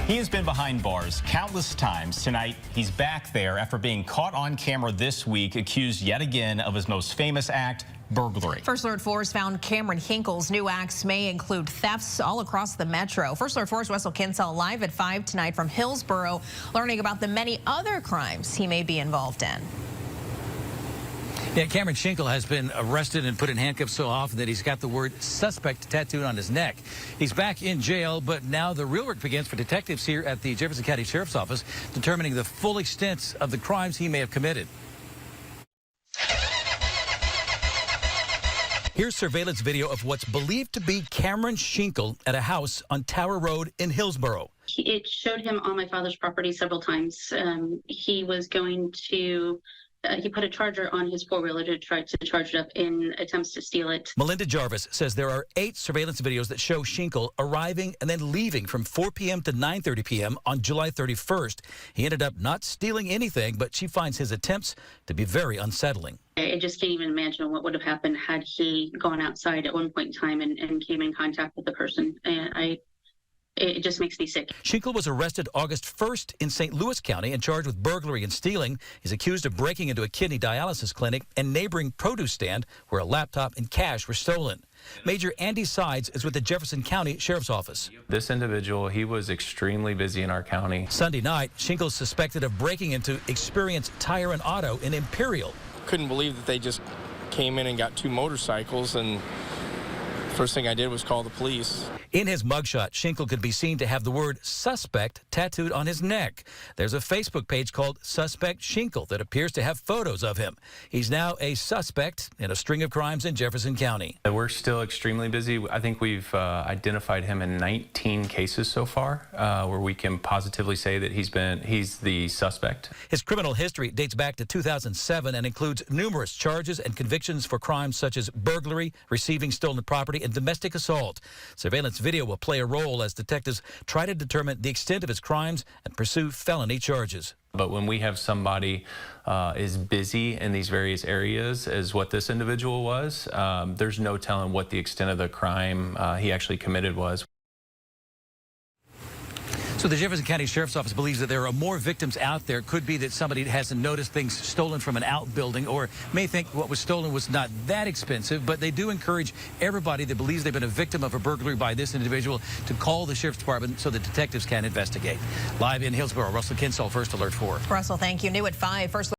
He has been behind bars countless times. Tonight, he's back there after being caught on camera this week, accused yet again of his most famous act, burglary. First Alert 4's found Cameron Hinkle's new acts may include thefts all across the metro. First Alert 4's Russell Kinsell live at 5 tonight from Hillsborough, learning about the many other crimes he may be involved in. Yeah, Cameron Hinkle has been arrested and put in handcuffs so often that he's got the word suspect tattooed on his neck. He's back in jail, but now the real work begins for detectives here at the Jefferson County Sheriff's Office, determining the full extent of the crimes he may have committed. Here's surveillance video of what's believed to be Cameron Hinkle at a house on Tower Road in Hillsborough. It showed him on my father's property several times. He was going to... he put a charger on his four-wheeler to try to charge it up in attempts to steal it. Melinda Jarvis says there are 8 surveillance videos that show Hinkle arriving and then leaving from 4 p.m. to 9:30 p.m. on July 31st. He ended up not stealing anything, but she finds his attempts to be very unsettling. I just can't even imagine what would have happened had he gone outside at one point in time and came in contact with the person. It just makes me sick. Hinkle was arrested August 1st in St. Louis County and charged with burglary and stealing. He's accused of breaking into a kidney dialysis clinic and neighboring produce stand where a laptop and cash were stolen. Major Andy Sides is with the Jefferson County Sheriff's Office. This individual, he was extremely busy in our county. Sunday night, Hinkle is suspected of breaking into Experience Tire and Auto in Imperial. Couldn't believe that they just came in and got 2 motorcycles, and first thing I did was call the police. In his mugshot, Hinkle could be seen to have the word suspect tattooed on his neck. There's a Facebook page called Suspect Hinkle that appears to have photos of him. He's now a suspect in a string of crimes in Jefferson County. We're still extremely busy. I think we've identified him in 19 cases so far, where we can positively say that he's the suspect. His criminal history dates back to 2007 and includes numerous charges and convictions for crimes such as burglary, receiving stolen property, and domestic assault. Surveillance video will play a role as detectives try to determine the extent of his crimes and pursue felony charges. But when we have somebody is busy in these various areas, as what this individual was, there's no telling what the extent of the crime he actually committed was. So the Jefferson County Sheriff's Office believes that there are more victims out there. Could be that somebody hasn't noticed things stolen from an outbuilding or may think what was stolen was not that expensive, but they do encourage everybody that believes they've been a victim of a burglary by this individual to call the Sheriff's Department so the detectives can investigate. Live in Hillsborough, Russell Kinsell, First Alert 4. Russell, thank you. New at 5. First